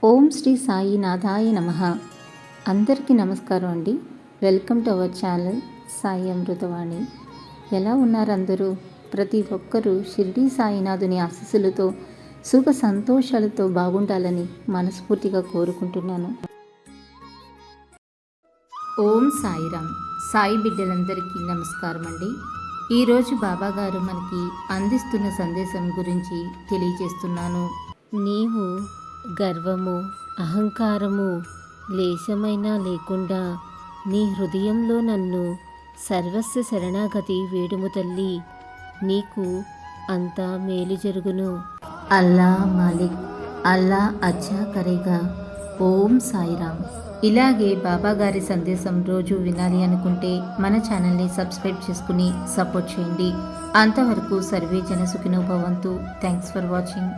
ఓం శ్రీ సాయినాథాయ నమః. అందరికీ నమస్కారం అండి. Welcome to our channel Sai Amruthavani. ఎలా ఉన్నారు అందరూ? ప్రతి ఒక్కరూ షిరిడి సాయినాథుని ఆశీస్సులతో సుఖ సంతోషాలతో బాగుండాలని మనస్ఫూర్తిగా కోరుకుంటున్నాను. ఓం సాయిరామ్. సాయి బిడ్డలందరికీ నమస్కారం అండి. ఈరోజు బాబాగారు మనకి అందిస్తున్న సందేశం గురించి తెలియజేస్తున్నాను. నీవు గర్వము, అహంకారము లేశమైనా లేకుండా నీ హృదయంలో నన్ను సర్వస్వ శరణాగతి వేడుము తల్లి, నీకు అంతా మేలు జరుగును. అల్లా మాలిక్, అల్లా అచ్చా కరేగా. ఓం సాయిరామ్. ఇలాగే బాబాగారి సందేశం రోజు వినాలి అనుకుంటే మన ఛానల్ని సబ్స్క్రైబ్ చేసుకుని సపోర్ట్ చేయండి. అంతవరకు సర్వే జన సుఖినో భవంతు. Thanks for watching.